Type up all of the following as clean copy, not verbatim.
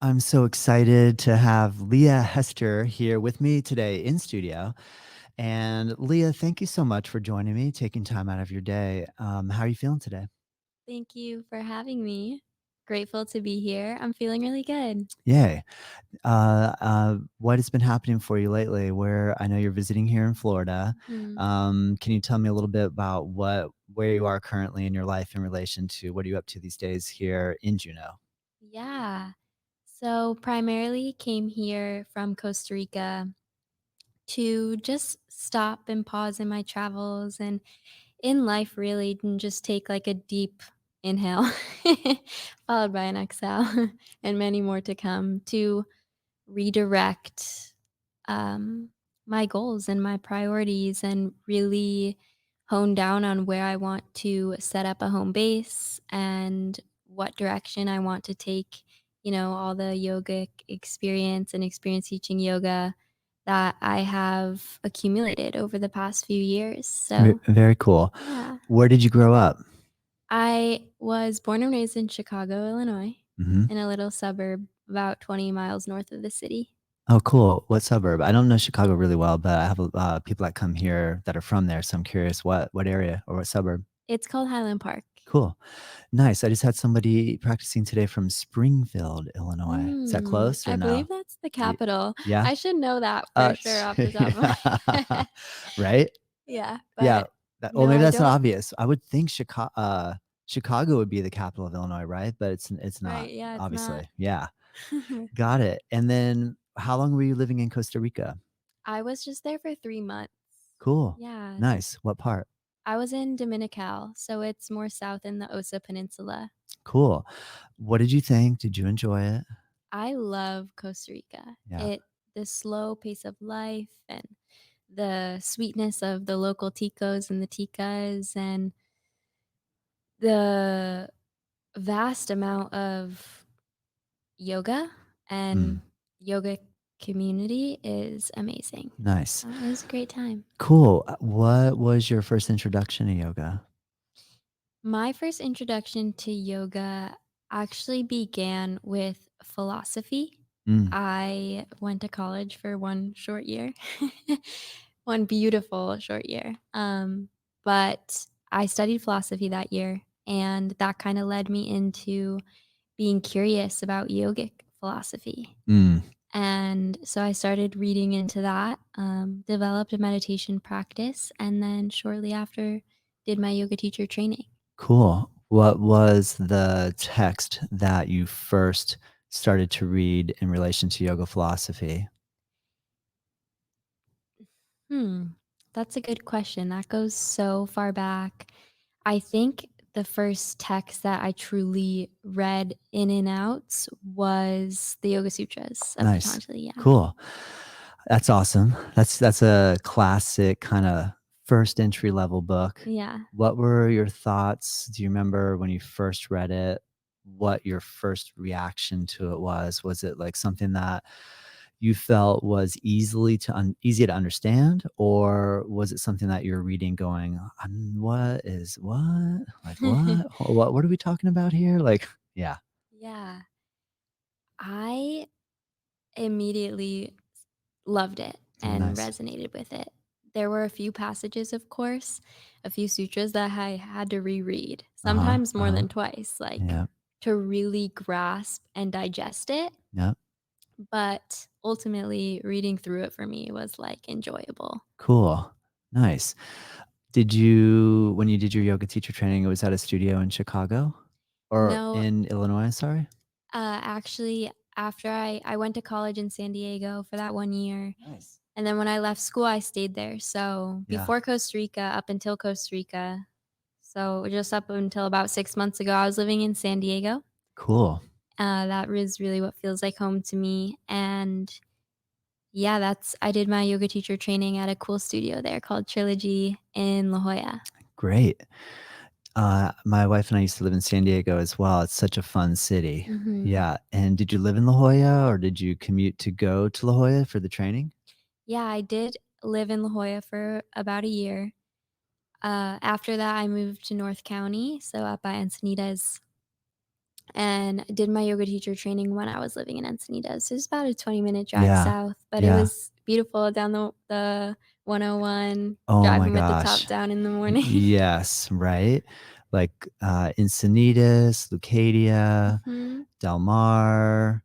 I'm so excited to have Leah Hester here with me today in studio. And Leah, thank you so much for joining me, taking time out of your day. How are you feeling today? Thank you for having me. Grateful to be here. I'm feeling really good. Yay. What has been happening for you lately? Where I know you're visiting here in Florida. Mhm. Can you tell me a little bit about where you are currently in your life in relation to what are you up to these days here in Juneau? Yeah. So, primarily came here from Costa Rica to just stop and pause in my travels and in life, really, and just take like a deep inhale, followed by an exhale, and many more to come to redirect um, my goals and my priorities and really hone down on where I want to set up a home base and what direction I want to take, all the yogic experience and experience teaching yoga that I have accumulated over the past few years. So, Very cool. yeah. Where did you grow up? I was born and raised in Chicago, Illinois, Hmm. in a little suburb about 20 miles north of the city. Oh, cool. What suburb? I don't know Chicago really well, but I have people that come here that are from there, so I'm curious what area or what suburb. It's called Highland Park. Cool. Nice. I just had somebody practicing today from Springfield, Illinois. Is that close or I no? believe that's the Y- capital. Yeah. I should know that for sure off the top of my Yeah. head. Right? Yeah, Yeah. but Well, no, maybe I that's not don't. obvious. I would think Chicago would be the capital of Illinois, right? But it's not, Right, yeah, it's not. obviously. Yeah. Got it. And then how long were you living in Costa Rica? I was just there for 3 months. Cool. Yeah, Nice. What part? I was in Dominical, so it's more south in the Osa Peninsula. Cool. What did you think? Did you enjoy it? I love Costa Rica. Yeah. The slow pace of life and the sweetness of the local ticos and the ticas and the vast amount of yoga Mm, and yoga community is amazing. nice. It was a great time. Cool. What was your first introduction to yoga? My first introduction to yoga actually began with philosophy. Mm, I went to college for one short year, one beautiful short year. But I studied philosophy that year, and that kind of led me into being curious about yogic philosophy. mm, And so I started reading into that, developed a meditation practice, and then shortly after did my yoga teacher training. cool. What was the text that you first started to read in relation to yoga philosophy? Hmm, that's a good question. That goes so far back. I think the first text that I truly read in and out was the Yoga Sutras of Nice. Patanjali. Yeah. Cool. That's awesome. That's a classic kind of first entry level book. Yeah. What were your thoughts? Do you remember when you first read it, what your first reaction to it was? Was it like something that you felt was easy to understand, or was it something that you're reading going, what is what? Like what are we talking about here? Like, yeah. Yeah. I immediately loved it and Nice. resonated with it. There were a few passages, of course, a few sutras that I had to reread, Uh-huh. sometimes more Uh-huh. than twice, like Yeah. to really grasp and digest it. Yeah. But ultimately, reading through it for me was like enjoyable. Cool. Nice. When you did your yoga teacher training, it was at a studio in Chicago or No, in Illinois, sorry? actually, after I went to college in San Diego for that 1 year. Nice. And then when I left school, I stayed there. So Yeah. before Costa Rica, up until Costa Rica, so just up until about 6 months ago, I was living in San Diego. Cool. That was really what feels like home to me. And yeah, I did my yoga teacher training at a cool studio there called Trilogy in La Jolla. Great. My wife and I used to live in San Diego as well. It's such a fun city. Hmm. Yeah. And did you live in La Jolla or did you commute to go to La Jolla for the training? Yeah, I did live in La Jolla for about a year. After that, I moved to North County, so up by Encinitas, and did my yoga teacher training when I was living in Encinitas. So it's about a 20-minute drive Yeah. south, but it Yeah. was beautiful down the 101, Oh my driving with the top gosh. down in the morning. Yes, right? Like, Encinitas, Lucadia, Mhm. Del Mar.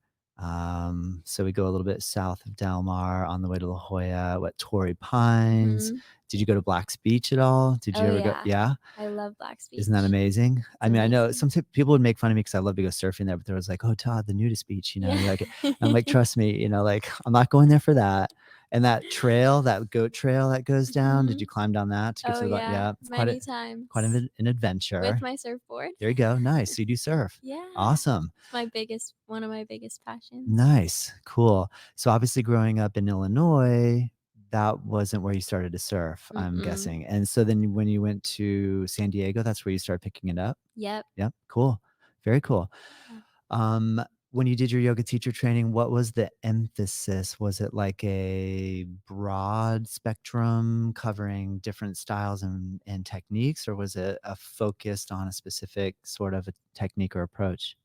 So we go a little bit south of Del Mar on the way to La Jolla, what, Torrey Pines. Mhm. Did you go to Black's Beach at all? Did Oh, you ever go? yeah. Yeah? I love Black's Isn't that Beach. amazing? It's I mean, I know amazing. some people would make fun of me because I love to go surfing there, but there was like, "Oh, Todd, the nudist beach, Yeah. you like it." I'm like, "Trust me, like, I'm not going there for that." And that trail, that goat trail that goes down, did you Mhm. climb down that to get Oh, to the yeah, yeah, it's many quite times an with adventure. my surfboard. There you go, nice, so you do surf. Yeah. Awesome. It's one of my biggest passions. Nice, cool. So obviously growing up in Illinois, that wasn't where you started to surf, I'm Mm-mm. guessing. And so then when you went to San Diego, that's where you started picking it up? Yep. Yep, cool. Very cool. Yeah. Um, when you did your yoga teacher training, what was the emphasis? Was it like a broad spectrum covering different styles and techniques, or was it a focused on a specific sort of a technique or approach?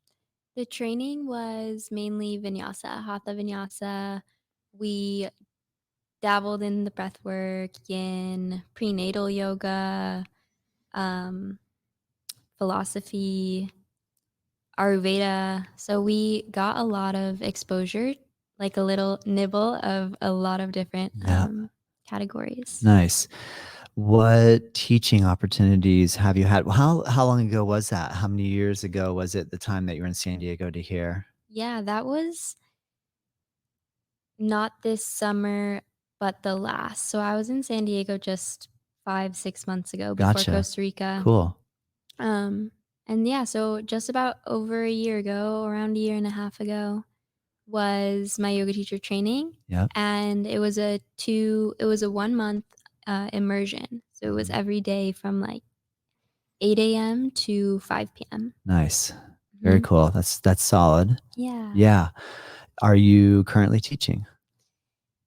The training was mainly vinyasa, hatha vinyasa. We dabbled in the breath work, yin, prenatal yoga, um, philosophy, Ayurveda. So we got a lot of exposure, like a little nibble of a lot of different Yeah, categories. nice. What teaching opportunities have you had? How long ago was that? How many years ago was it the time that you were in San Diego to hear? Yeah, that was not this summer, but the last. So I was in San Diego just 5, 6 months ago before Gotcha. Costa Rica. Cool. Um, and yeah, so just about over a year ago, around a year and a half ago, was my yoga teacher training. Yep. And it was a 1 month immersion. So it was Mhm. every day from like 8 a.m. to 5 p.m. Nice. Very Hmm. cool. That's solid. Yeah. Yeah. Are you currently teaching?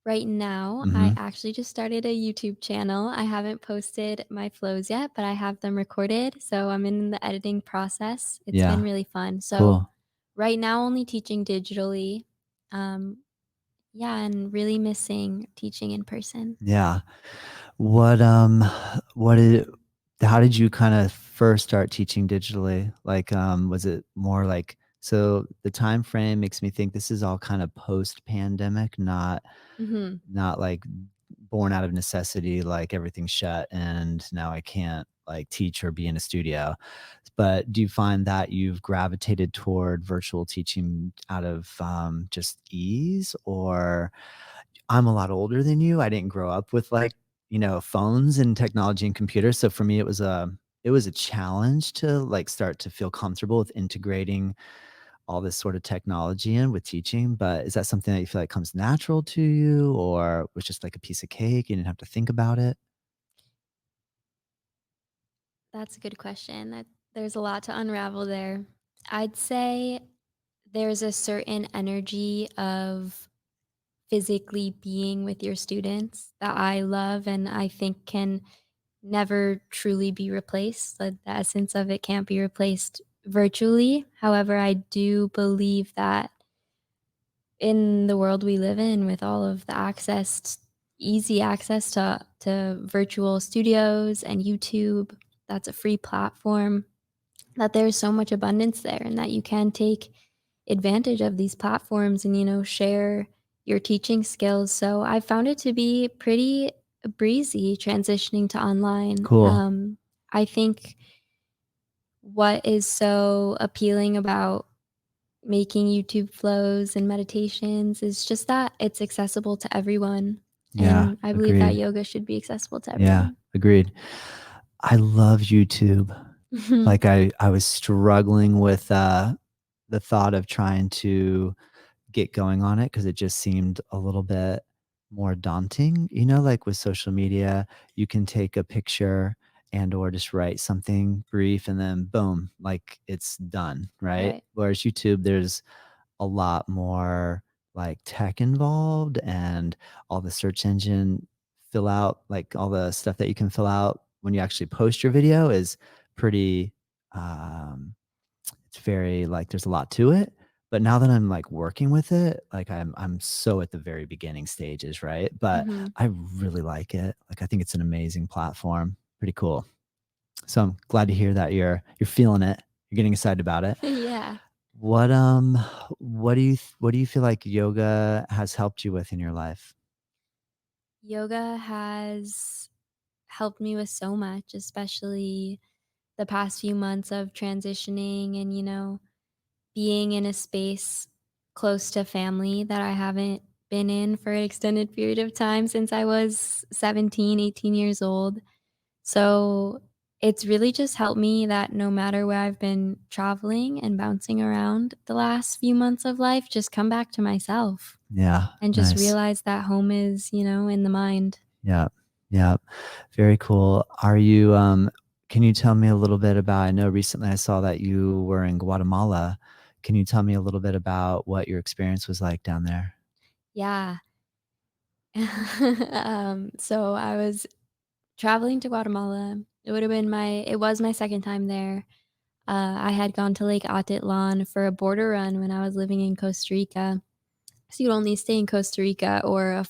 Right now, I Mhm. actually just started a YouTube channel. I haven't posted my flows yet, but I have them recorded. So I'm in the editing process. It's been Yeah. really fun. So Cool. right now, only teaching digitally. Um, yeah, and really missing teaching in person. Yeah. What, what did how did you kinda first start teaching digitally? Like, was it more like so the time frame makes me think this is all kind of post-pandemic, Hmm. not like born out of necessity, like everything's shut and now I can't like teach or be in a studio. But do you find that you've gravitated toward virtual teaching out of just ease? Or I'm a lot older than you. I didn't grow up with like, phones and technology and computers. So for me, it was a challenge to like start to feel comfortable with integrating all this sort of technology in with teaching, but is that something that you feel like comes natural to you or was just like a piece of cake, you didn't have to think about it? That's a good question. There's a lot to unravel there. I'd say there's a certain energy of physically being with your students that I love and I think can never truly be replaced. Like the essence of it can't be replaced virtually. However, I do believe that in the world we live in with all of the easy access to virtual studios and YouTube, that's a free platform, that there's so much abundance there and that you can take advantage of these platforms and share your teaching skills. So I found it to be pretty breezy transitioning to online. Cool. I think what is so appealing about making YouTube flows and meditations is just that it's accessible to everyone. Yeah, And I believe that agreed. yoga should be accessible to Yeah, everyone. agreed. I love YouTube. Mhm. Like I was struggling with the thought of trying to get going on it because it just seemed a little bit more daunting, like with social media, you can take a picture and or just write something brief and then boom, like it's done, right? Right. Whereas YouTube, there's a lot more like tech involved and all the search engine fill out, like all the stuff that you can fill out when you actually post your video is pretty um very like there's a lot to it. But now that I'm like working with it, like I'm so at the very beginning stages, right? But Mhm. I really like it. Like I think it's an amazing platform. Pretty cool. So I'm glad to hear that you're feeling it. You're getting excited about it. Yeah. What what do you feel like yoga has helped you with in your life? Yoga has helped me with so much, especially the past few months of transitioning and, being in a space close to family that I haven't been in for an extended period of time since I was 17, 18 years old. So it's really just helped me that no matter where I've been traveling and bouncing around the last few months of life, just come back to myself Yeah, and just nice. realize that home is, in the mind. Yeah. Yeah. Very cool. Are you can you tell me a little bit about I know recently I saw that you were in Guatemala. Can you tell me a little bit about what your experience was like down there? Yeah. So I was traveling to Guatemala. It was my second time there. I had gone to Lake Atitlan for a border run when I was living in Costa Rica. So you'd only stay in Costa Rica or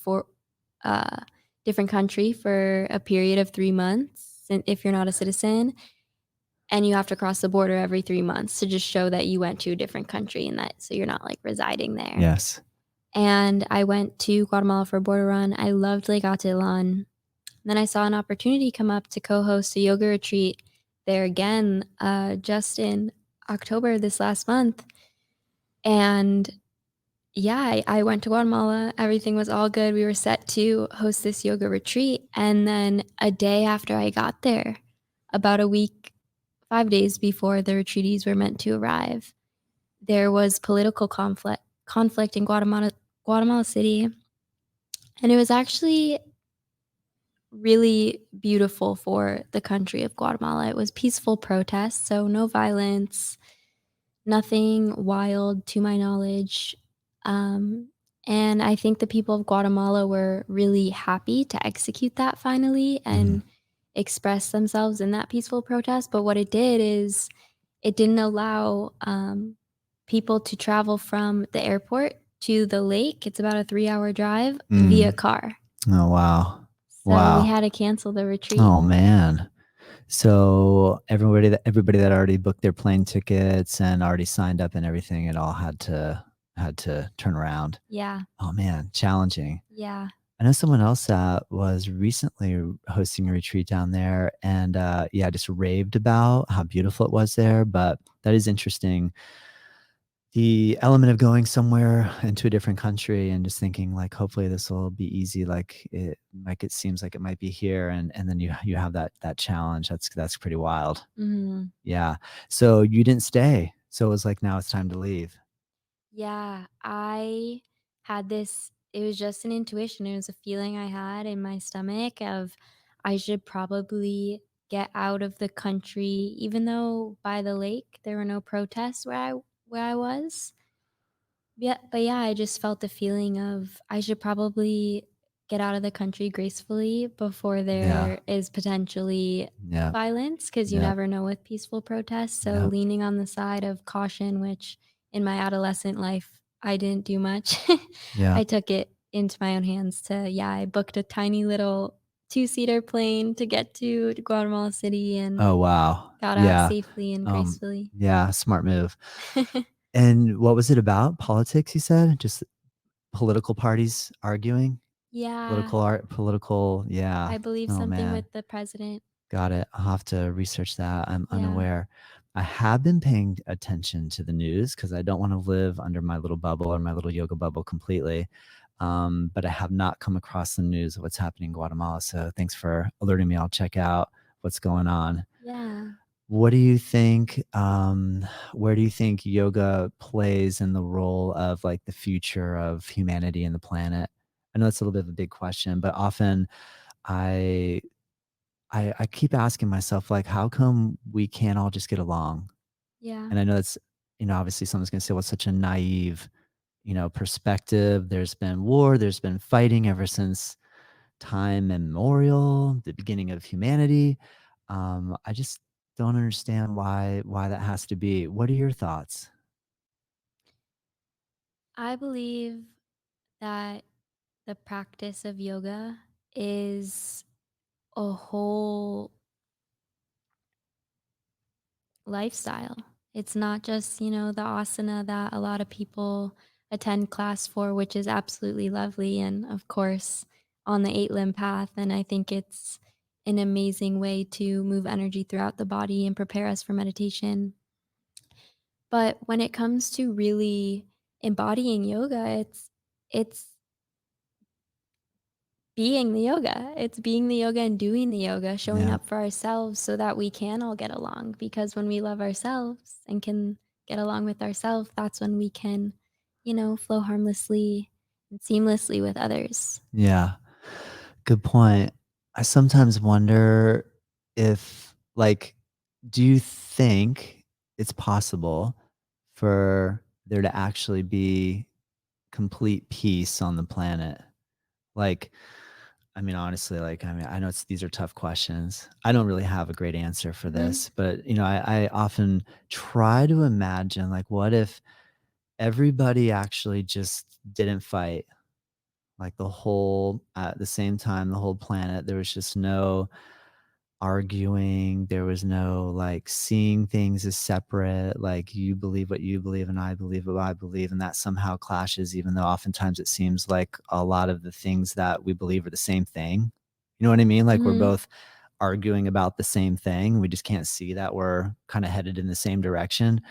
uh, different country for a period of 3 months if you're not a citizen, and you have to cross the border every 3 months to just show that you went to a different country and that so you're not like residing there. Yes. And I went to Guatemala for a border run. I loved Lake Atitlan. Then I saw an opportunity come up to co-host a yoga retreat there again, just in October this last month. And yeah, I went to Guatemala. Everything was all good. We were set to host this yoga retreat. And then a day after I got there, about a week, 5 days before the retreatees were meant to arrive, there was political conflict in Guatemala City. And it was actually really beautiful for the country of Guatemala. It was peaceful protests, so no violence, nothing wild to my knowledge. Um, and I think the people of Guatemala were really happy to execute that finally Mhm. and express themselves in that peaceful protest. But what it did is it didn't allow people to travel from the airport to the lake. It's about a 3 hour drive via Mm. car. Oh, wow. So we Wow. had to cancel the retreat. Oh, man. So everybody that already booked their plane tickets and already signed up and everything, it all had to turn around. Yeah. Oh, man, challenging. Yeah. I know someone else that was recently hosting a retreat down there and yeah, just raved about how beautiful it was there. But that is interesting. The element of going somewhere into a different country and just thinking like, hopefully this will be easy. Like it seems like it might be here. And then you have that challenge. That's pretty wild. Mhm. Yeah. So you didn't stay. So it was like, now it's time to leave. Yeah, I had this it was just an intuition, it was a feeling I had in my stomach of I should probably get out of the country even though by the lake there were no protests where I was. Yeah, but yeah, I just felt the feeling of I should probably get out of the country gracefully before Yeah. there is potentially Yeah. violence, because you Yeah. never know with peaceful protests. So Yeah. leaning on the side of caution, which in my adolescent life I didn't do much. Yeah. I took it into my own hands yeah, I booked a tiny little two-seater plane to get to Guatemala City and Oh, wow. got out Yeah. safely and gracefully. Yeah, smart move. And what was it about? Politics, you said? Just political parties arguing? Yeah, Political, yeah. I believe Oh, something man. with the president. Got it. I'll have to research that. I'm Yeah. unaware. I have been paying attention to the news because I don't want to live under my little bubble or my little yoga bubble completely. But I have not come across the news of what's happening in Guatemala. So thanks for alerting me. I'll check out what's going on. Yeah. What do you think? Where do you think yoga plays in the role of like the future of humanity and the planet? I know it's a little bit of a big question, but often I I keep asking myself, like, how come we can't all just get along? Yeah. And I know it's, obviously someone's gonna say, well, it's such a naive, perspective. There's been war, there's been fighting ever since time immemorial, the beginning of humanity. I just don't understand why that has to be. What are your thoughts? I believe that the practice of yoga is a whole lifestyle. It's not just, the asana that a lot of people attend class for, which is absolutely lovely. And of course, on the 8 limb path. And I think it's an amazing way to move energy throughout the body and prepare us for meditation. But when it comes to really embodying yoga, it's being the yoga. It's being the yoga and doing the yoga, showing Yeah. up for ourselves so that we can all get along. Because when we love ourselves and can get along with ourselves, that's when we can, flow harmlessly and seamlessly with others. Yeah. Good point. I sometimes wonder if, like, do you think it's possible for there to actually be complete peace on the planet? Like, I mean, honestly, like, I mean, I know these are tough questions. I don't really have a great answer for Hmm. this, but I often try to imagine, like, what if everybody actually just didn't fight? Like at the same time, the whole planet, there was just no arguing. There was no like seeing things as separate. Like you believe what you believe and I believe what I believe. And that somehow clashes, even though oftentimes it seems like a lot of the things that we believe are the same thing. You know what I mean? Like we're Hmm. both arguing about the same thing. We just can't see that we're kind of headed in the same direction.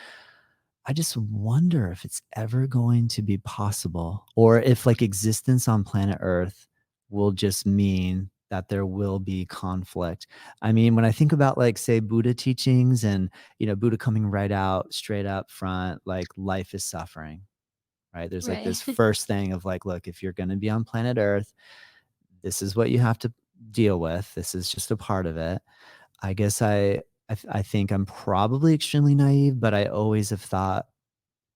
I just wonder if it's ever going to be possible or if like existence on planet Earth will just mean that there will be conflict. I mean, when I think about like say Buddha teachings and Buddha coming right out straight up front like life is suffering, right? There's like Right. this first thing of like look, if you're going to be on planet Earth, this is what you have to deal with. This is just a part of it. I guess I think I'm probably extremely naive, but I always have thought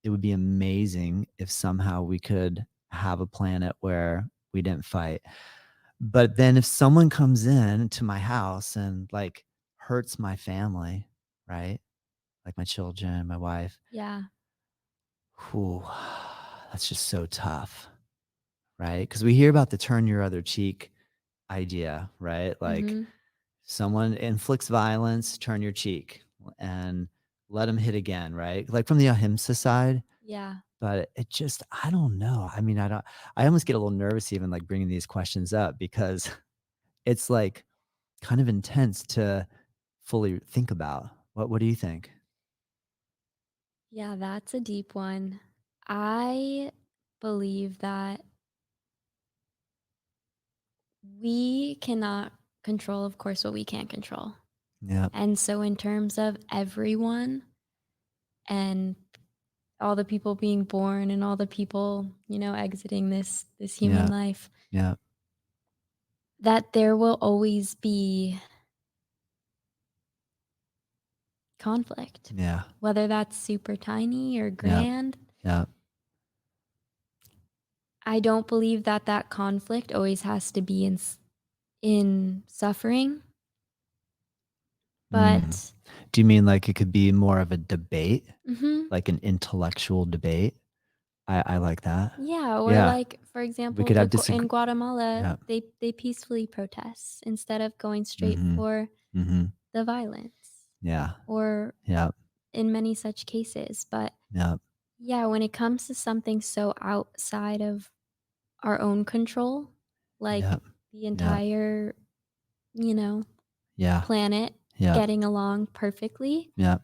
it would be amazing if somehow we could have a planet where we didn't fight. But then if someone comes in to my house and like hurts my family, right? Like my children, my wife, Yeah. whew, that's just so tough, right? Because we hear about the turn your other cheek idea, right? Like Hmm. someone inflicts violence, turn your cheek and let them hit again, right? Like from the ahimsa side. Yeah. But it just I don't know. I mean, I almost get a little nervous even, like, bringing these questions up because it's, like, kind of intense to fully think about. What do you think? Yeah, that's a deep one. I believe that we cannot control, of course, what we can't control. Yep, And so, in terms of everyone and all the people being born and all the people, exiting this human yep, life, yep, that there will always be conflict, yeah, whether that's super tiny or yep, grand. yep, I don't believe that that conflict always has to be in suffering, mm. but Do you mean, like, it could be more of a debate? mhm. Like an intellectual debate? I like that. Yeah, or Yeah, like for we example, could have In disagree. Guatemala, Yeah, they peacefully protest instead of going straight mhm, for mhm, the violence, yeah, or yep, in many such cases. But yep, yeah, when it comes to something so outside of our own control, like yep, the yep, entire, you know, yeah, planet yep, getting along perfectly, yep,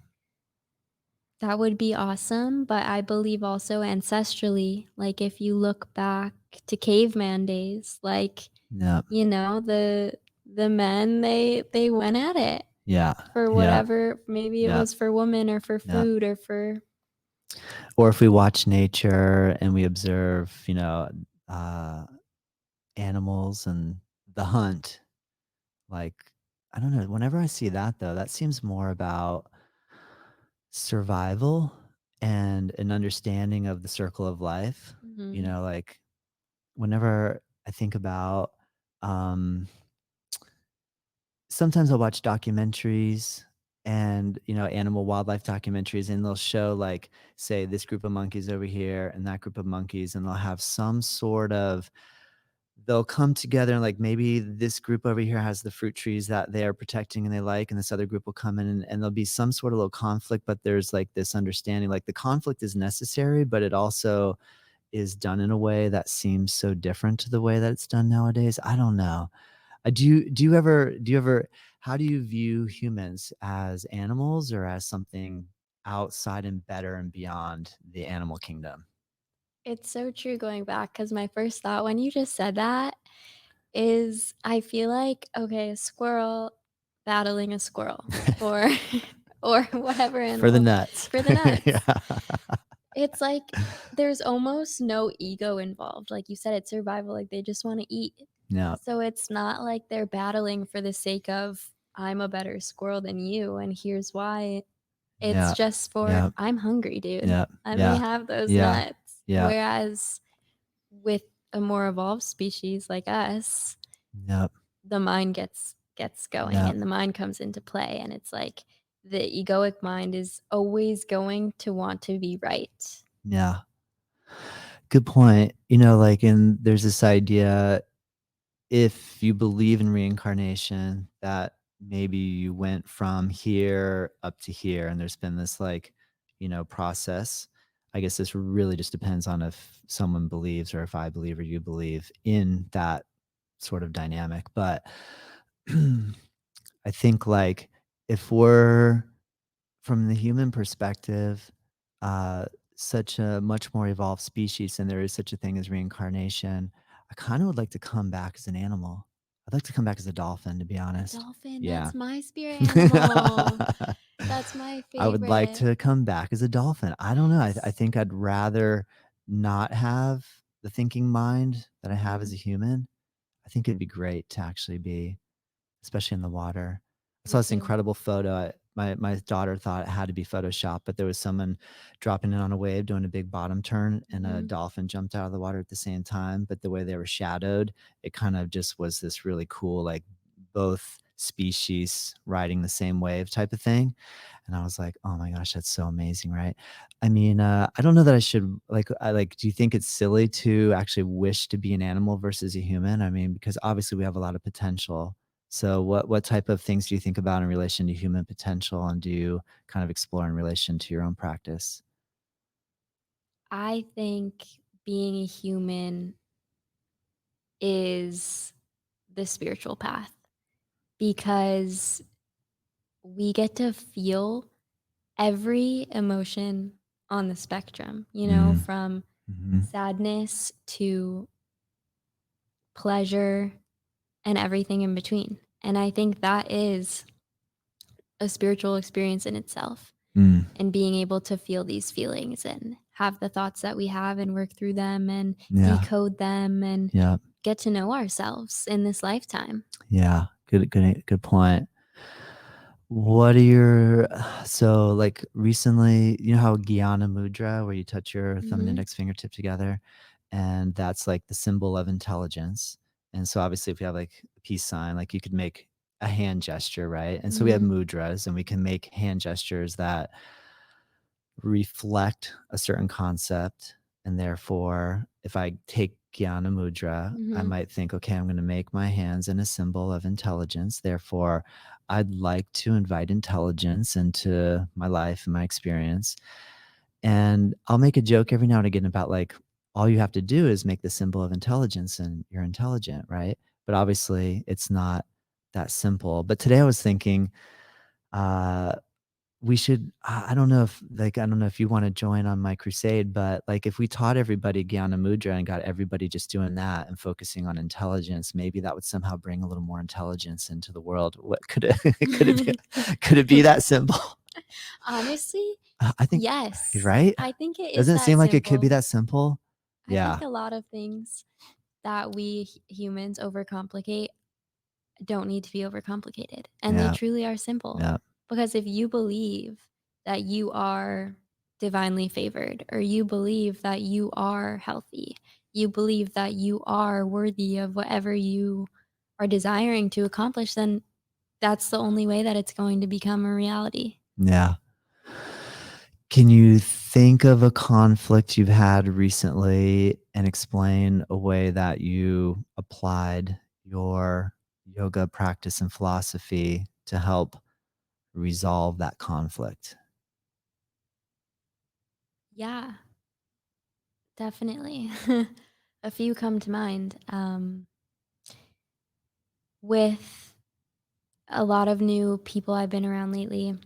that would be awesome. But I believe also ancestrally, like if you look back to caveman days, like, yep, the men, they went at it yeah, for yeah, whatever, maybe it yeah, was for women or for yeah. food or for Or if we watch nature and we observe, animals and the hunt, like, I don't know. Whenever I see that, though, that seems more about survival and an understanding of the circle of life. mhm, Like whenever I think about, um, sometimes I'll watch documentaries and animal wildlife documentaries, and they'll show, like, say this group of monkeys over here and that group of monkeys, and they'll have some sort of they'll come together, and like maybe this group over here has the fruit trees that they are protecting and they like, and this other group will come in, and there'll be some sort of little conflict, but there's like this understanding, like the conflict is necessary, but it also is done in a way that seems so different to the way that it's done nowadays. I don't know. Do you ever how do you view humans, as animals or as something outside and better and beyond the animal kingdom? It's so true going back because my first thought when you just said that is I feel like, okay, a squirrel battling a squirrel or or whatever For the animal nuts. for the Yeah. nuts. It's like there's almost no ego involved. Like you said, it's survival, like they just wanna eat. Yeah. So it's not like they're battling for the sake of, "I'm a better squirrel than you, and here's why." It's Yeah. just for, Yeah. "I'm hungry, dude. Yeah. Let me Yeah. have those Yeah. nuts." Yeah. Whereas with a more evolved species like us, Yep. the mind gets going Yep. and the mind comes into play, and it's like the egoic mind is always going to want to be right. Yeah. Good point. Like, and there's this idea, if you believe in reincarnation, that maybe you went from here up to here, and there's been this, like, process. I guess this really just depends on if someone believes, or if I believe or you believe in that sort of dynamic. But I think, like, if we're from the human perspective, uh, such a much more evolved species, and there is such a thing as reincarnation, I kind of would like to come back as an animal. I'd like to come back as a dolphin, to be A honest. dolphin, Yeah. that's my spirit animal. That's my I would like favorite. to come back as a dolphin. I don't know. I Yes. think I'd rather not have the thinking mind that I have as Mhm. a human. I think it'd be great to actually be, especially in the water. I Me saw this too. incredible photo. My daughter thought it had to be Photoshop, but there was someone dropping in on a wave doing a big bottom turn, and a Mhm. dolphin jumped out of the water at the same time. But the way they were shadowed, it kind of just was this really cool, like, both species riding the same wave type of thing. And I was like, "Oh my gosh, that's so amazing," right? I mean, I don't know that I should, like, do you think it's silly to actually wish to be an animal versus a human? I mean, because obviously we have a lot of potential. So what type of things do you think about in relation to human potential, and do you kind of explore in relation to your own practice? I think being a human is the spiritual path because we get to feel every emotion on the spectrum, Mm, from mhm, sadness to pleasure and everything in between. And I think that is a spiritual experience in itself. mm, And being able to feel these feelings and have the thoughts that we have and work through them and yeah, decode them and yeah, get to know ourselves in this lifetime. yeah, good point. What are your so, like, recently, how Gyana Mudra, where you touch your thumb and Mhm. index fingertip together, and that's like the symbol of intelligence. And so obviously if you have like a peace sign, like you could make a hand gesture, right? And so we have Mhm. mudras, and we can make hand gestures that reflect a certain concept. And therefore, if I take Jnana Mudra, I Mhm. might think, okay, I'm going to make my hands in a symbol of intelligence. Therefore, I'd like to invite intelligence into my life and my experience. And I'll make a joke every now and again about, like, all you have to do is make the symbol of intelligence and you're intelligent, right? But obviously, it's not that simple. But today I was thinking, uh, we should, I don't know if, like, I don't know if you wanna join on my crusade, but, like, if we taught everybody Gyana Mudra and got everybody just doing that and focusing on intelligence, maybe that would somehow bring a little more intelligence into the world. What could it could it be that simple? Honestly, I think you're yes. right? I think it is Doesn't it that seem like it could be simple. that simple? I think Yeah, a lot of things that we humans overcomplicate don't need to be overcomplicated, and they yeah, truly are simple. yeah, Because if you believe that you are divinely favored, or you believe that you are healthy, you believe that you are worthy of whatever you are desiring to accomplish, then that's the only way that it's going to become a reality. Yeah. Can you think of a conflict you've had recently and explain a way that you applied your yoga practice and philosophy to help resolve that conflict? Yeah, definitely. A few come to mind. With a lot of new people I've been around lately,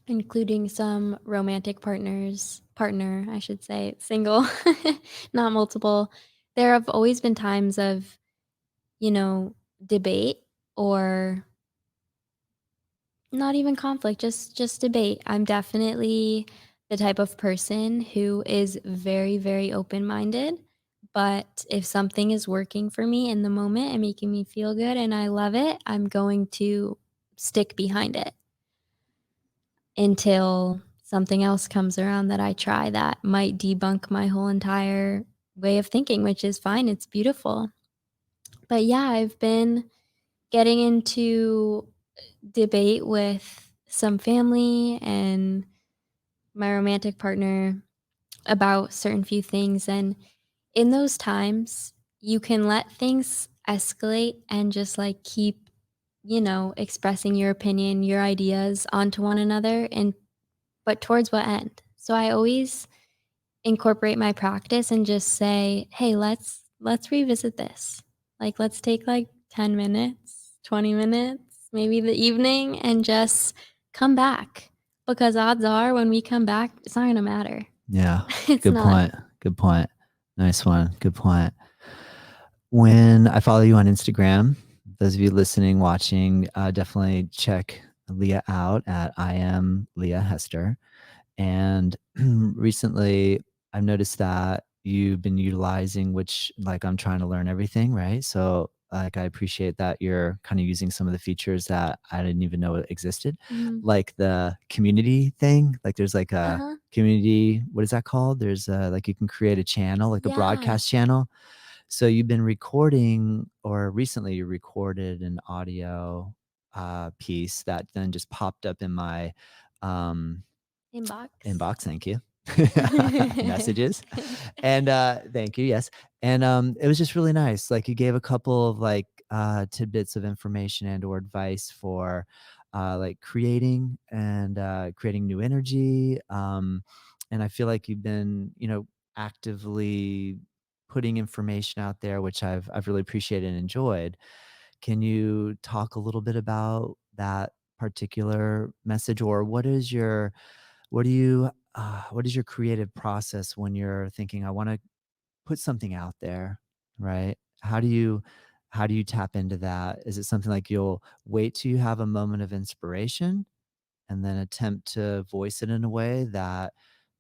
including some romantic partner, I should say, single, not multiple. There have always been times of, you know, debate or not even conflict, just debate. I'm definitely the type of person who is very, very open-minded, but if something is working for me in the moment and making me feel good and I love it, I'm going to stick behind it until something else comes around that I try that might debunk my whole entire way of thinking, which is fine, it's beautiful. But yeah, I've been getting into debate with some family and my romantic partner about certain few things. And in those times, you can let things escalate and just like keep, expressing your opinion, your ideas onto one another. And but towards what end? So I always incorporate my practice and just say, "Hey, let's revisit this. Like let's take like 10 minutes, 20 minutes, maybe the evening and just come back." Because odds are when we come back, it's not going to matter. Yeah. It's Good not. point. Good point. Nice one. Good point. When I follow you on Instagram, those of you listening, watching, definitely check Leah out at I am Leah Hester. And recently, I've noticed that you've been utilizing, which like I'm trying to learn everything, right? So like I appreciate that you're kind of using some of the features that I didn't even know existed, Mhm. like the community thing. Like there's like a Uh-huh. community, what is that called? There's like you can create a channel, like a Yeah. broadcast channel. So you've been recording, or recently you recorded an audio piece that then just popped up in my um, Inbox. inbox. Thank you. Messages. And thank you. Yes. And it was just really nice. Like you gave a couple of like tidbits of information and or advice for like creating new energy. And I feel like you've been, actively putting information out there, which I've really appreciated and enjoyed. Can you talk a little bit about that particular message, or what do you what is your creative process when you're thinking, I want to put something out there, right? How do you tap into that? Is it something like you'll wait till you have a moment of inspiration and then attempt to voice it in a way that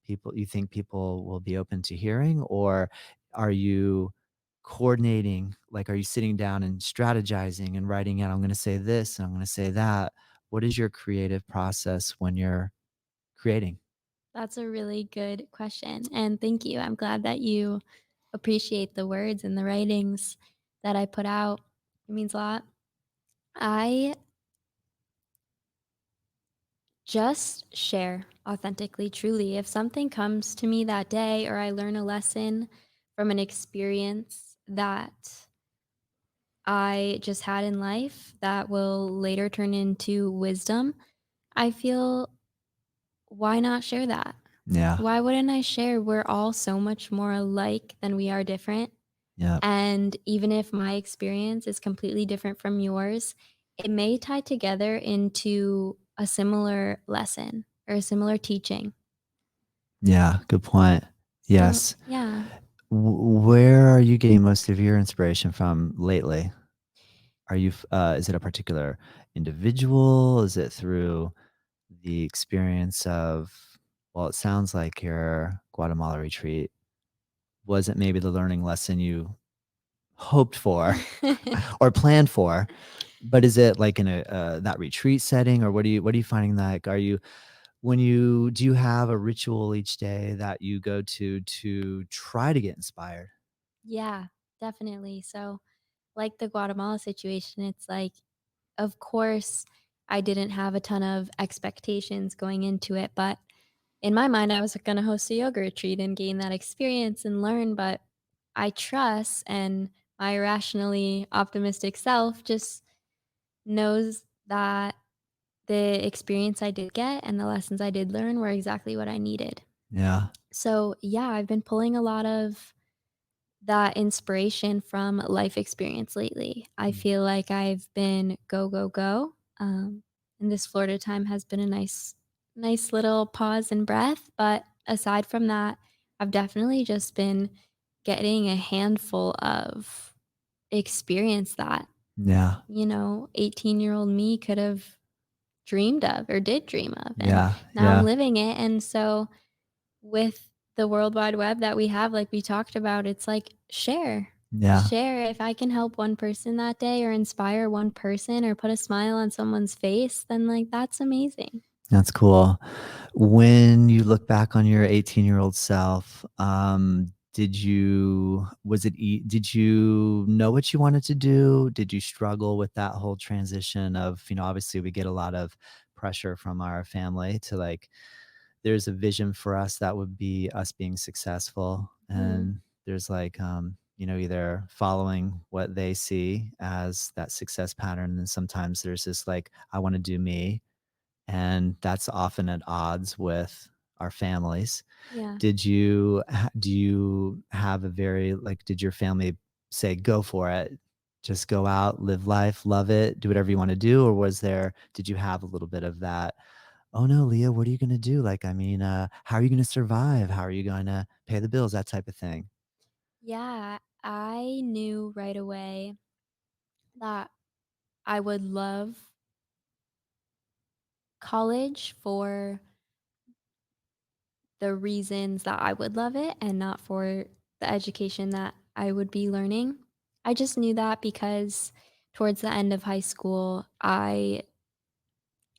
you think people will be open to hearing? Or are you coordinating, like are you sitting down and strategizing and writing out, I'm going to say this and I'm going to say that? What is your creative process when you're creating? That's a really good question. And thank you. I'm glad that you appreciate the words and the writings that I put out. It means a lot. I just share authentically, truly. If something comes to me that day or I learn a lesson from an experience that I just had in life that will later turn into wisdom, I feel why not share that? Yeah. Why wouldn't I share? We're all so much more alike than we are different. Yeah. And even if my experience is completely different from yours, it may tie together into a similar lesson or a similar teaching. Yeah, good point. So, Yes. yeah. Where are you getting most of your inspiration from lately? Is it a particular individual? Is it through the experience of, well, it sounds like your Guatemala retreat. Was it maybe the learning lesson you hoped for or planned for? But is it like in that retreat setting, or what are you finding that are you when you do you have a ritual each day that you go to try to get inspired? Yeah, definitely. So, like the Guatemala situation, it's like of course, I didn't have a ton of expectations going into it, but in my mind, I was gonna host a yoga retreat and gain that experience and learn, but I trust, and my irrationally optimistic self just knows that the experience I did get and the lessons I did learn were exactly what I needed. Yeah. So, yeah, I've been pulling a lot of that inspiration from life experience lately. I Mm. feel like I've been go, go, go. And this Florida time has been a nice little pause and breath. But aside from that, I've definitely just been getting a handful of experience that, Yeah. 18-year-old me could have dreamed of or did dream of. And Yeah. now I'm Yeah. living it. And so with the World Wide Web that we have, like we talked about, it's like share. Yeah. Share. If I can help one person that day or inspire one person or put a smile on someone's face, then like that's amazing. That's cool. When you look back on your 18-year-old self, did you know what you wanted to do? Did you struggle with that whole transition of, obviously we get a lot of pressure from our family to like, there's a vision for us that would be us being successful. Mhm. And there's like, either following what they see as that success pattern. And then sometimes there's this like, I want to do me, and that's often at odds with our families. Yeah. Do you have a very like, did your family say, "Go for it. Just go out, live life, love it, do whatever you wanna do," or did you have a little bit of that, "Oh, no, Leah, what are you gonna do? Like, I mean, how are you gonna survive? How are you gonna pay the bills?" That type of thing? Yeah. I knew right away that I would love college for the reasons that I would love it and not for the education that I would be learning. I just knew that because towards the end of high school, I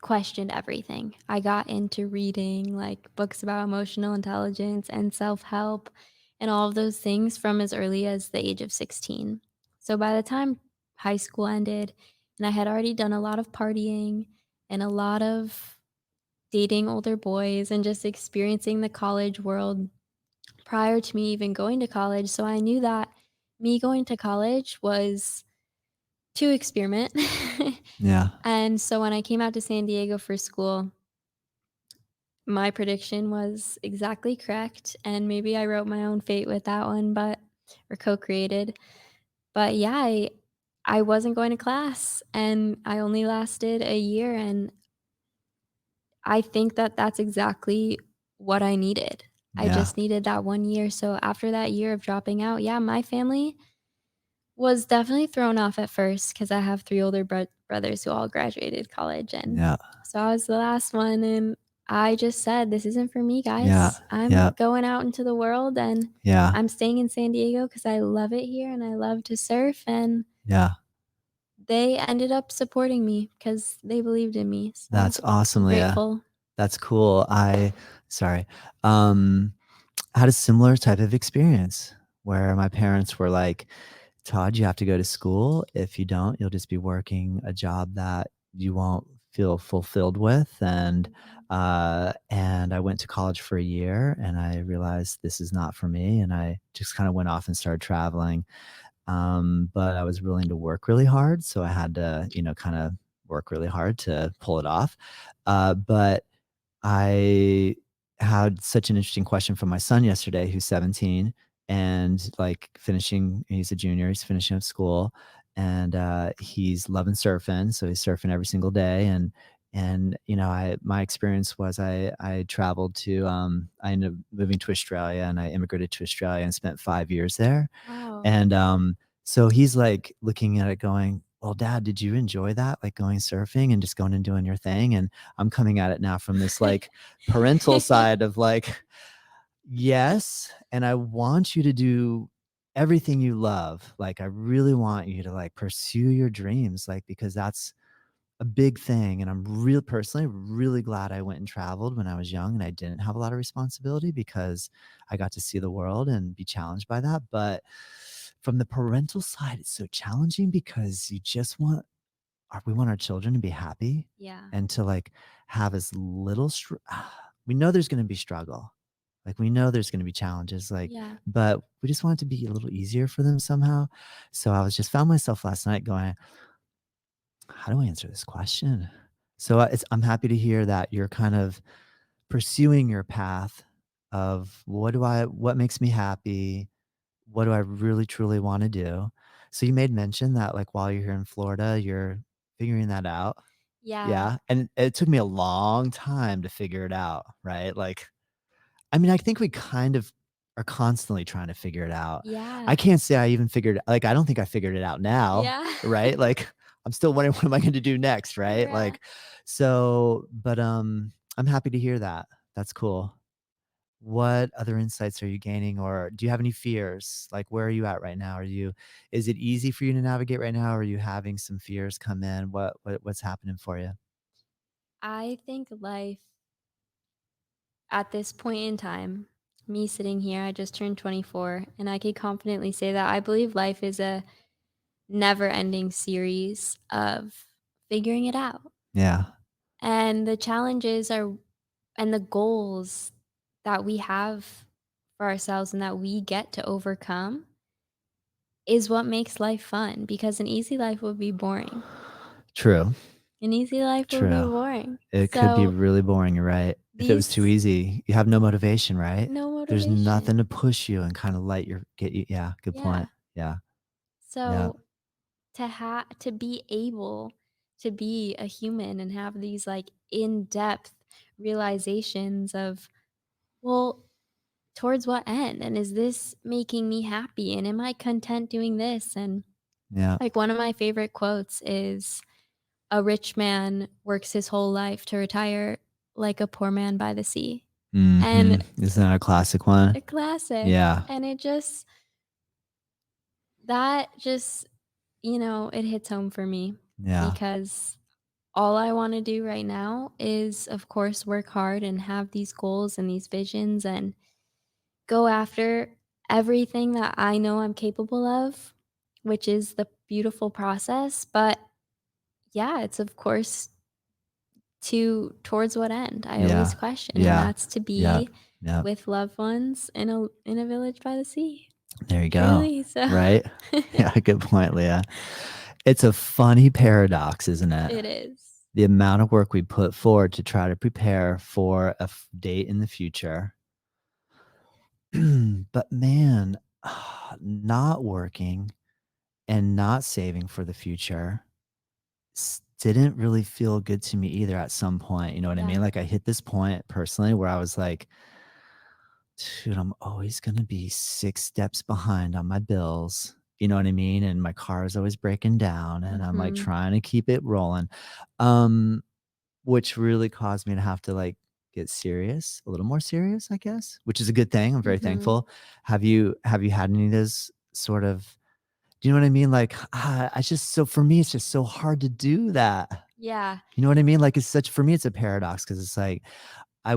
questioned everything. I got into reading like books about emotional intelligence and self-help and all of those things from as early as the age of 16. So by the time high school ended and I had already done a lot of partying and a lot of dating older boys and just experiencing the college world prior to me even going to college. So I knew that me going to college was to experiment. Yeah. And so when I came out to San Diego for school, my prediction was exactly correct. And maybe I wrote my own fate with that one, but or co-created. But yeah, I wasn't going to class and I only lasted a year and I think that that's exactly what I needed. I Yeah. just needed that 1 year. So after that year of dropping out, yeah, my family was definitely thrown off at first because I have 3 older brothers who all graduated college, and Yeah. so I was the last one, and I just said, "This isn't for me, Yeah. guys. I'm Yeah. going out into the world, and Yeah. I'm staying in San Diego because I love it here and I love to surf," and Yeah. they ended up supporting me because they believed in me, so That's awesome, I'm Leah. grateful. That's cool. Sorry. Um, I had a similar type of experience where my parents were like, "Todd, you have to go to school. If you don't, you'll just be working a job that you won't feel fulfilled with." Mhm. And I went to college for a year and I realized this is not for me. And I just kind of went off and started traveling. But I was willing to work really hard. So I had to, kind of work really hard to pull it off. But I had such an interesting question from my son yesterday, who's 17 and like he's a junior, he's finishing up school and he's loving surfing. So he's surfing every single day. And my experience was I traveled to I ended up moving to Australia and I immigrated to Australia and spent 5 years there. Wow. And so he's like looking at it going, "Well, Dad, did you enjoy that? Like going surfing and just going and doing your thing?" And I'm coming at it now from this like parental side of like, yes, and I want you to do everything you love. Like I really want you to like pursue your dreams, like because that's a big thing. And I'm real personally really glad I went and traveled when I was young and I didn't have a lot of responsibility because I got to see the world and be challenged by that. But from the parental side, it's so challenging because you just want we want our children to be happy Yeah. and to like have as little we know there's going to be struggle. Like we know there's going to be challenges like Yeah. but we just want it to be a little easier for them somehow. So I was just found myself last night going, how do I answer this question? So I'm happy to hear that you're kind of pursuing your path of what makes me happy? What do I really truly want to do? So you made mention that like while you're here in Florida, you're figuring that out. Yeah. Yeah. And it took me a long time to figure it out, right? Like, I mean, I think we kind of are constantly trying to figure it out. I Yeah. can't say I even figured like I don't think I figured it out now, Yeah. right? Like I'm still wondering what am I going to do next, right? Yeah. Like so but I'm happy to hear that. That's cool. What other insights are you gaining or do you have any fears? Like where are you at right now? Is it easy for you to navigate right now? Or are you having some fears come in? What's happening for you? I think life at this point in time, me sitting here, I just turned 24, and I can confidently say that I believe life is a never ending series of figuring it out. Yeah. And the challenges are, and the goals that we have for ourselves and that we get to overcome is what makes life fun because an easy life would be boring. True. An easy life would be True. boring. It could be So really boring, you're right. If it was too these, easy, you have no motivation, right? no There's motivation. nothing to push you and kind of get you. Yeah, good Yeah. point. Yeah. Yeah. So to be able to be a human and have these like in-depth realizations of, well, towards what end? And is this making me happy? And am I content doing this? And Yeah. like one of my favorite quotes is a rich man works his whole life to retire like a poor man by the sea. And Mhm. Isn't that a classic one? a classic. Yeah. And that just, it hits home for me Yeah. because all I want to do right now is, of course, work hard and have these goals and these visions and go after everything that I know I'm capable of, which is the beautiful process. But yeah, it's of course towards what end? I always Yeah. question, and Yeah. that's to Yep. be Yep. with loved ones in a village by the sea. There you go. Truly, so Right? Yeah, good point, Leah. It's a funny paradox, isn't it? it is. The amount of work we put forward to try to prepare for a date in the future. But man, not working and not saving for the future didn't really feel good to me either at some point. You know what I Yeah. mean? Like I hit this point personally where I was like, dude, I'm always going to be 6 steps behind on my bills. You know what I mean? And my car is always breaking down and I'm like Mhm. trying to keep it rolling. Um, which really caused me to have to like get serious, a little more serious, I guess, which is a good thing. I'm very Mhm. thankful. Have you had any of those sort of do you know what I mean? Like, I just so for me, it's just so hard to do that. Yeah. You know what I mean? Like, it's such for me, it's a paradox because it's like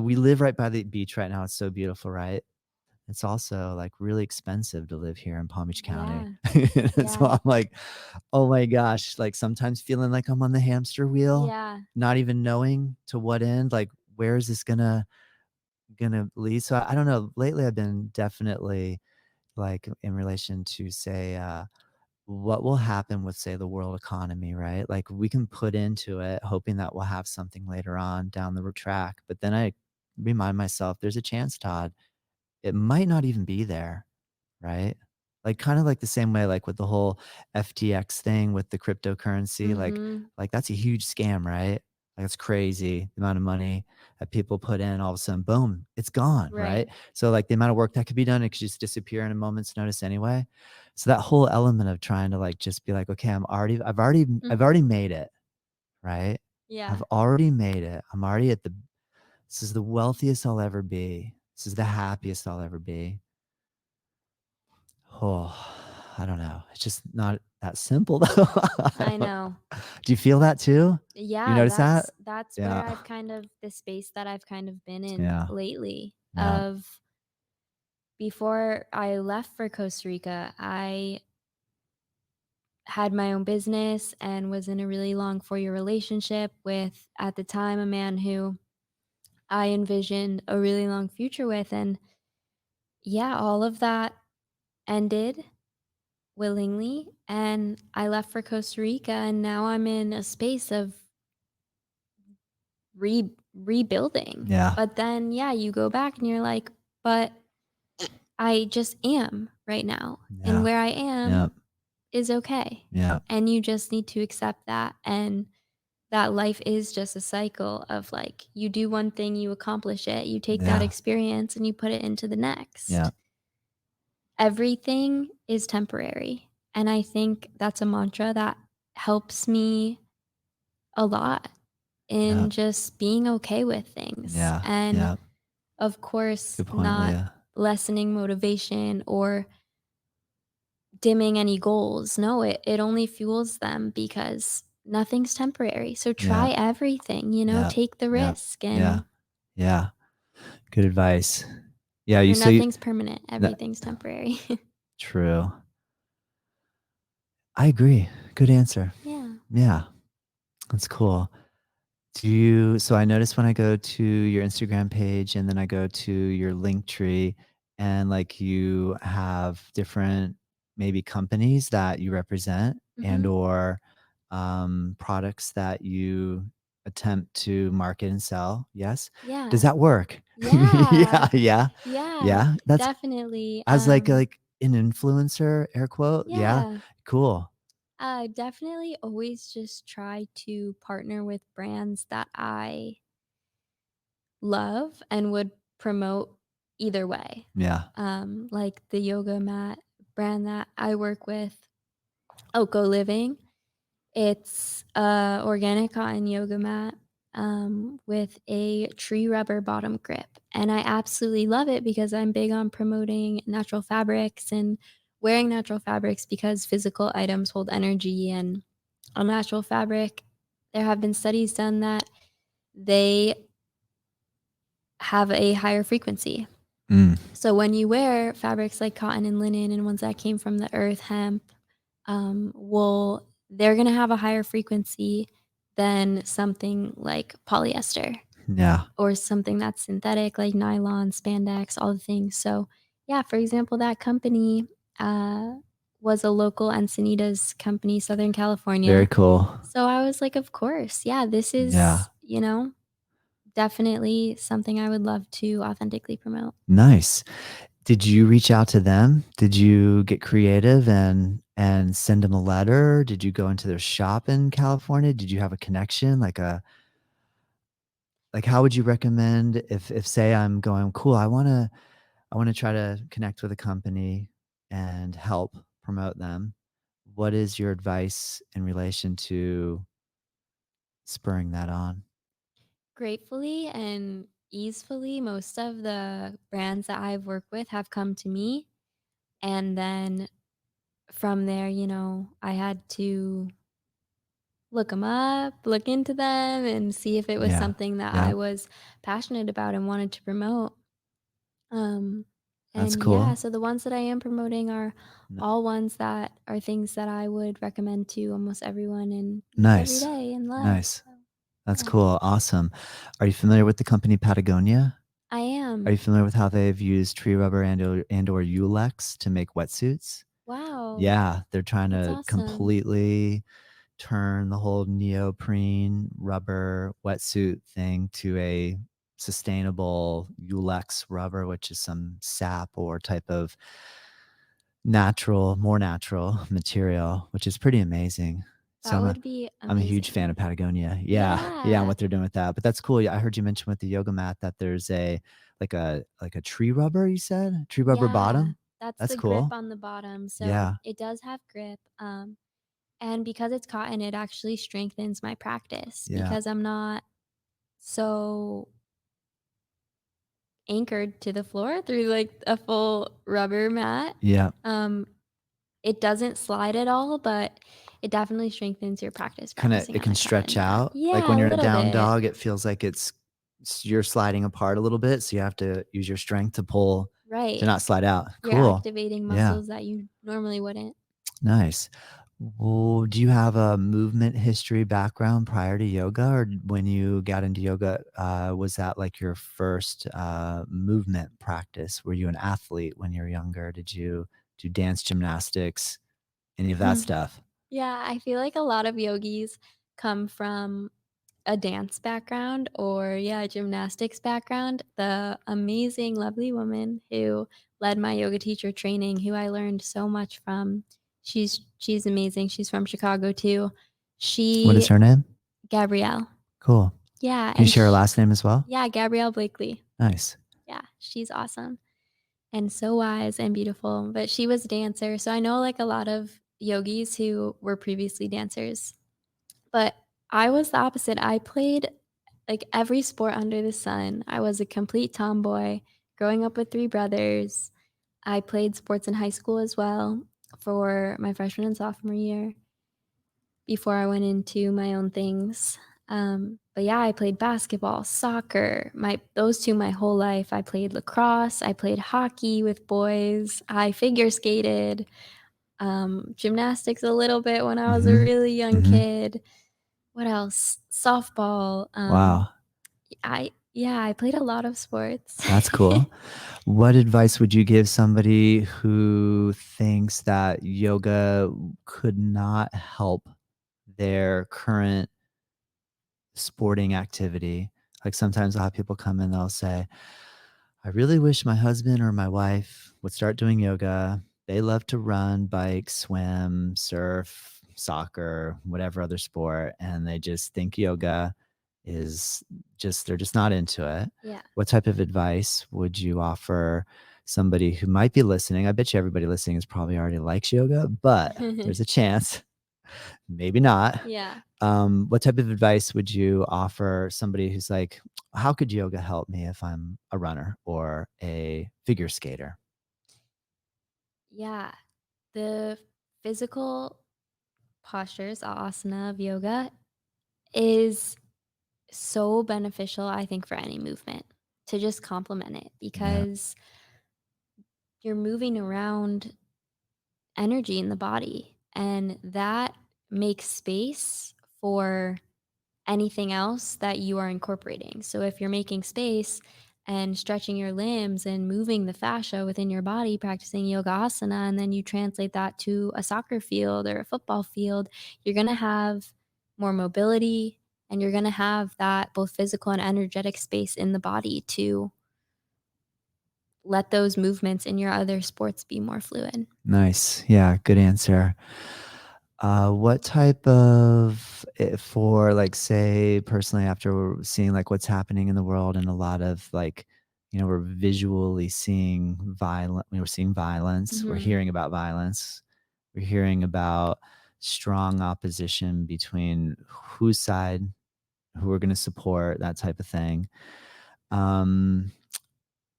we live right by the beach right now. It's so beautiful, right? It's also like really expensive to live here in Palm Beach County. Yeah. So Yeah. I'm like, oh my gosh, like sometimes feeling like I'm on the hamster wheel, Yeah. not even knowing to what end, like where is this gonna lead? So I don't know. Lately I've been definitely like in relation to say what will happen with say the world economy, right? Like we can put into it hoping that we'll have something later on down the track. But then I remind myself there's a chance, Todd, it might not even be there, right? Like kind of like the same way like with the whole FTX thing with the cryptocurrency, Mhm. like that's a huge scam, right? Like it's crazy the amount of money that people put in, all of a sudden, boom, it's gone, right? Right. So like the amount of work that could be done, it could just disappear in a moment's notice anyway. So that whole element of trying to like just be like, okay, I've already Mhm. made it, right? I've Yeah. already made it. I'm already at the this is the wealthiest I'll ever be. This is the happiest I'll ever be. Oh, I don't know. It's just not that simple though. I know. Do you feel that too? You Yeah, notice that? that's where Yeah. I've kind of the space that I've kind of been in Yeah. lately Yeah. of before I left for Costa Rica, I had my own business and was in a really long 4-year relationship with, at the time, a man who I envisioned a really long future with. And yeah, all of that ended willingly. And I left for Costa Rica. And now I'm in a space of rebuilding. Yeah. But then, yeah, you go back and you're like, but I just am right now. And Yeah. where I am Yep. is okay. Yep. And you just need to accept that. And that life is just a cycle of like, you do one thing, you accomplish it, you take that Yeah. experience and you put it into the next. Yep. Everything is temporary. And I think that's a mantra that helps me a lot in Yep. just being okay with things. Yeah. And Yep. of course, Good point, not Leah. lessening motivation or dimming any goals. No, it only fuels them because nothing's temporary. So try Yep. everything, Yep. take the Yep. risk. Yeah. And Yeah. Good advice. Yeah, you or so you nothing's permanent, that everything's temporary. true. I agree. Good answer. Yeah. Yeah, that's cool. Do you so I noticed when I go to your Instagram page and then I go to your link tree and like you have different maybe companies that you represent and Mhm. or products that you attempt to market and sell. Yes. Does Yeah. that work? Yeah. Yeah, yeah. Yeah, Yeah. That's definitely. as like an influencer, air quote. Yeah. Yeah. Cool. Definitely always just try to partner with brands that I love and would promote either way. Yeah. Like the yoga mat brand that I work with, Oko Living. It's a organic cotton yoga mat with a tree rubber bottom grip, and I absolutely love it because I'm big on promoting natural fabrics and wearing natural fabrics because physical items hold energy. And a natural fabric, there have been studies done that they have a higher frequency. Mm, So when you wear fabrics like cotton and linen and ones that came from the earth, hemp, wool, they're going to have a higher frequency than something like polyester yeah. or something that's synthetic like nylon, spandex, all the things. So, yeah, for example, that company uh, was a local Encinitas company, Southern Very California. cool. So I was like, of course, yeah, this Yeah. is, definitely something I would love to authentically promote. Nice. Did you reach out to them? Did you get creative and send them a letter? Did you go into their shop in California? Did you have a connection? Like how would you recommend if say I'm going, cool, I wanna try to connect with a company and help promote them. What is your advice in relation to spurring that on? Gratefully and easefully, most of the brands that I've worked with have come to me. And then from there, I had to look them up, look into them, and see if it was Yeah. something that I Yeah. was passionate about and wanted to promote. Um, That's and yeah, cool. so the ones that I am promoting are N all ones that are things that I would recommend to almost everyone and use every nice. day and love. Nice. So, That's yeah, cool. Awesome. Are you familiar with the company Patagonia? I Are am. you familiar with how they've used tree rubber and or Ulex to make wetsuits? Wow, Yeah, they're trying that's to awesome. completely turn the whole neoprene rubber wetsuit thing to a sustainable Ulex rubber, which is some sap or type of more natural material, which is pretty amazing. So That I'm a would be I'm a huge fan amazing. of Patagonia. Yeah. Yeah, and Yeah. what they're doing with that. But that's cool. Yeah, I heard you mention with the yoga mat that there's like a tree rubber, you said? Tree rubber Yeah, bottom? that's That's the grip cool. on the bottom, so Yeah. it does have grip, and because it's cotton, it actually strengthens my practice Yeah. because I'm not so anchored to the floor through, like, a full rubber mat. Yeah. Um, it doesn't slide at all, but it definitely strengthens your practice Kinda practicing it on can a cotton stretch mat. out. Like Yeah, when a you're in a little down bit. dog, it feels like you're sliding apart a little bit, so you have to use your strength to pull to Right. not slide out. You're Cool. activating Yeah. muscles that you normally wouldn't. Nice. Well, do you have a movement history background prior to yoga, or when you got into yoga, was that like your first movement practice? Were you an athlete when you were younger? Did you do dance, gymnastics, any of that stuff? Yeah, I feel like a lot of yogis come from a dance background or, yeah, a gymnastics background. The amazing, lovely woman who led my yoga teacher training, who I learned so much from, she's amazing. She's from Chicago too. What is She her name? Gabrielle. Cool. Yeah, Can you and share her last name as well? yeah, Gabrielle Blakely. Nice. Yeah, she's awesome and so wise and beautiful. But she was a dancer, so I know like a lot of yogis who were previously dancers. But I was the opposite. I played like every sport under the sun. I was a complete tomboy growing up with three brothers. I played sports in high school as well for my freshman and sophomore year before I went into my own things. But yeah, I played basketball, soccer, my those two my whole life. I played lacrosse, I played hockey with boys, I figure skated, gymnastics a little bit when I was a Mm-hmm. really young Mm-hmm. kid. What else? Softball. Wow, I played a lot of sports. that's cool. What advice would you give somebody who thinks that yoga could not help their current sporting activity? Like sometimes I'll have people come in, they'll say, I really wish my husband or my wife would start doing yoga. They love to run, bike, swim, surf, soccer, whatever other sport, and they just think yoga is just, they're just not into it. Yeah. What type of advice would you offer somebody who might be listening? I bet you everybody listening is probably already likes yoga, but there's a chance, maybe not. Yeah. What type of advice would you offer somebody who's like, how could yoga help me if I'm a runner or a figure skater? Yeah. The physical postures, asana of yoga is so beneficial, I think, for any movement to just complement it Yeah. because you're moving around energy in the body and that makes space for anything else that you are incorporating. So if you're making space and stretching your limbs and moving the fascia within your body, practicing yoga asana, and then you translate that to a soccer field or a football field, you're going to have more mobility and you're going to have that both physical and energetic space in the body to let those movements in your other sports be more fluid. Nice. Yeah, good answer. What type of for like say personally after we're seeing like what's happening in the world and a lot of like we're visually seeing violent we're seeing violence, we're Mhm. hearing about violence, we're hearing about strong opposition between whose side, who we're going to support, that type of thing. Um,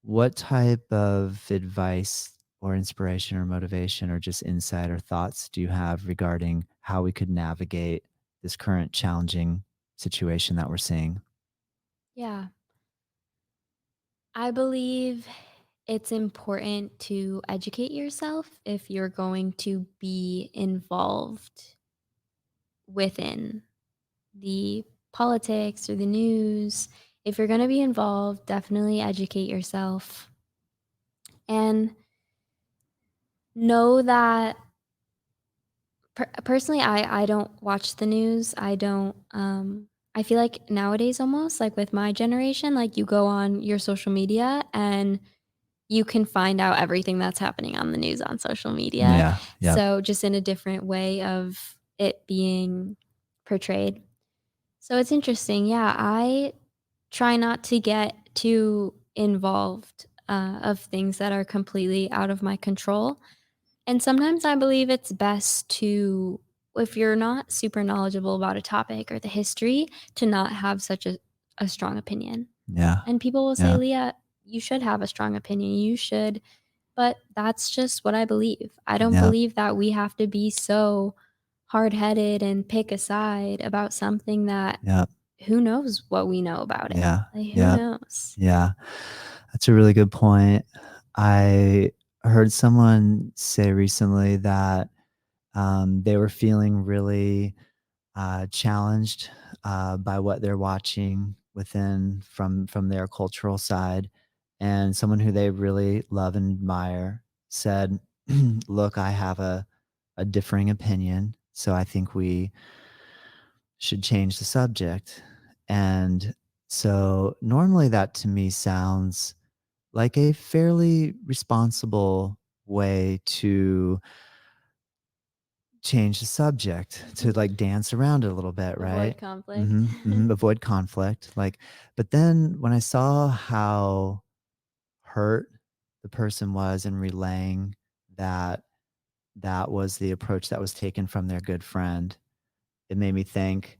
what type of advice or inspiration or motivation or just insight or thoughts do you have regarding how we could navigate this current challenging situation that we're seeing? Yeah. I believe it's important to educate yourself if you're going to be involved within the politics or the news. If you're going to be involved, definitely educate yourself and know that personally I don't watch the news. I don't I feel like nowadays almost like with my generation like you go on your social media and you can find out everything that's happening on the news on social media. Yeah. Yep. So just in a different way of it being portrayed. So it's interesting. Yeah, I try not to get too involved of things that are completely out of my control. And sometimes I believe it's best to, if you're not super knowledgeable about a topic or the history, to not have such a strong opinion. Yeah. And people will say, Yeah. Leah, you should have a strong opinion. You should, but that's just what I believe. I don't Yeah. believe that we have to be so hard-headed and pick a side about something that Yeah. who knows what we know about it. Yeah. Like who Yeah. knows? Yeah. That's a really good point. I heard someone say recently that They were feeling really challenged by what they're watching within from their cultural side, and someone who they really love and admire said, "Look, I have a differing opinion, so I think we should change the subject." And so normally that to me sounds like a fairly responsible way to change the subject, to, like, dance around it a little bit, right? Avoid conflict. Mhm, mhm, avoid conflict, like, but then when I saw how hurt the person was in relaying that that was the approach that was taken from their good friend, it made me think,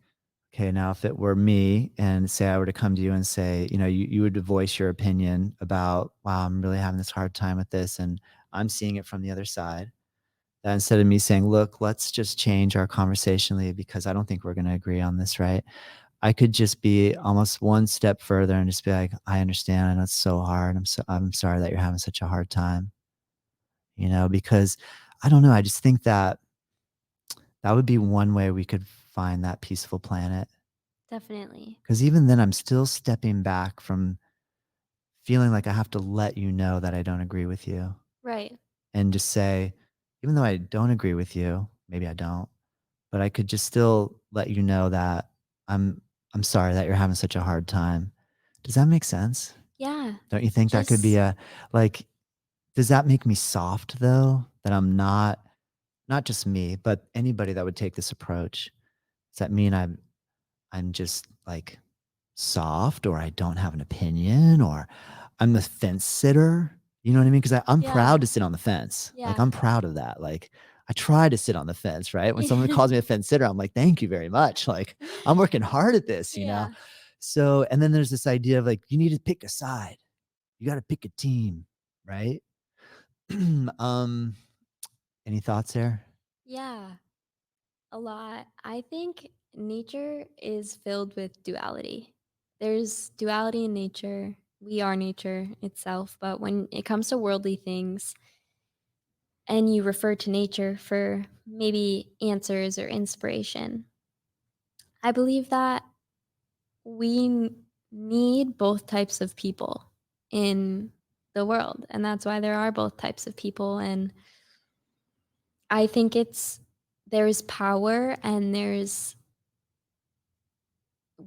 okay, now if it were me and say I were to come to you and say, you would voice your opinion about, "Wow, I'm really having this hard time with this, and I'm seeing it from the other side." That instead of me saying, "Look, let's just change our conversation, Leah, because I don't think we're gonna agree on this, right?" I could just be almost one step further and just be like, "I understand, and it's so hard. I'm sorry that you're having such a hard time." Because I don't know, I just think that that would be one way we could find that peaceful planet. Definitely. Because even then, I'm still stepping back from feeling like I have to let you know that I don't agree with you, Right. and just say, even though I don't agree with you, maybe I don't, but I could just still let you know that I'm I'm sorry that you're having such a hard time. Does that make sense? Yeah. Don't you think that could be Just a like, does that make me soft though? That I'm not just me, but anybody that would take this approach. Does that mean I'm just like soft, or I don't have an opinion, or I'm the fence sitter? You know what I mean? Because I'm yeah. proud to sit on the fence. Like, Yeah. I'm proud of that. Like, I try to sit on the fence, right? When someone calls me a fence sitter, I'm like, thank you very much. Like, I'm working hard at this. Yeah. So, and then there's this idea of like, you need to pick a side. You got to pick a team, right? um, any thoughts there? Yeah. A lot. I think nature is filled with duality. There's duality in nature. We are nature itself, but when it comes to worldly things and you refer to nature for maybe answers or inspiration, I believe that we need both types of people in the world. And that's why there are both types of people. And I think there's power and there's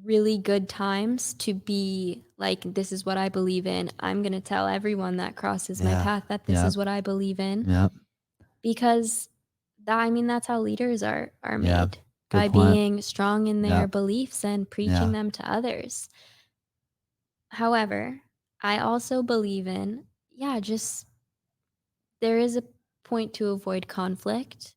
really good times to be like, this is what I believe in. I'm going to tell everyone that crosses my Yeah. path that this Yep. is what I believe in Yep. because I mean, that's how leaders are Yep. made Good by point. being strong in their Yep. beliefs and preaching Yeah. them to others. However, I also believe in, yeah, just there is a point to avoid conflict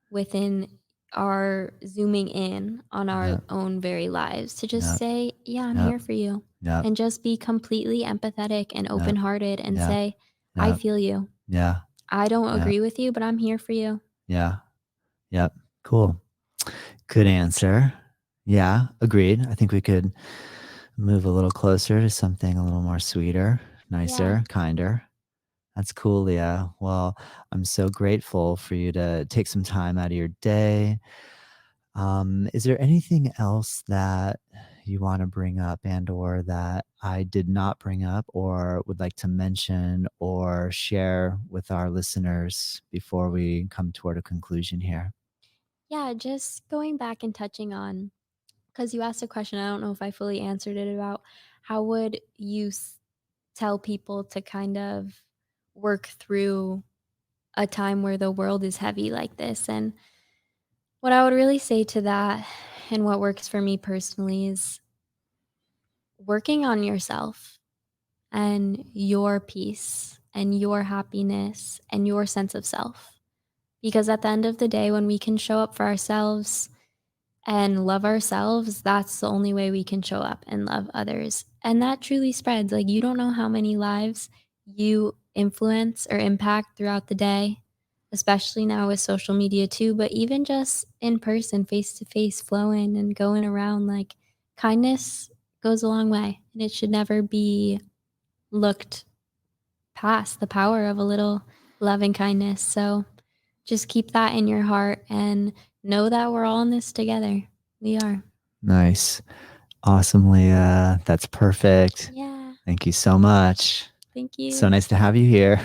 within our zooming in on our Yep. own very lives to just Yep. say, yeah, I'm Yep. here for you. Yep. And just be completely empathetic and Yep. open hearted and Yep. say, I Yep. feel you. Yeah. I don't Yep. agree with you, but I'm here for you. Yeah. Yep. Cool. Good answer. Yeah, agreed. I think we could move a little closer to something a little more sweeter, Yeah. nicer, kinder. That's cool, Leah. Well, I'm so grateful for you to take some time out of your day. Is there anything else that you want to bring up and or that I did not bring up or would like to mention or share with our listeners before we come toward a conclusion here? Yeah. Just going back and touching on, because you asked a question, I don't know if I fully answered it about how would you tell people to kind of work through a time where the world is heavy like this. And what I would really say to that, and what works for me personally, is working on yourself and your peace and your happiness and your sense of self. Because at the end of the day, when we can show up for ourselves and love ourselves, that's the only way we can show up and love others. And that truly spreads. Like, you don't know how many lives you influence or impact throughout the day, especially now with social media too, but even just in person, face to face, flowing and going around, like, kindness goes a long way. And it should never be looked past the power of a little love and kindness. So, just keep that in your heart and know that we're all in this together. We are. Nice. Awesome, Leah. That's perfect. Yeah. Thank you so much. Thank So you. nice to have you here.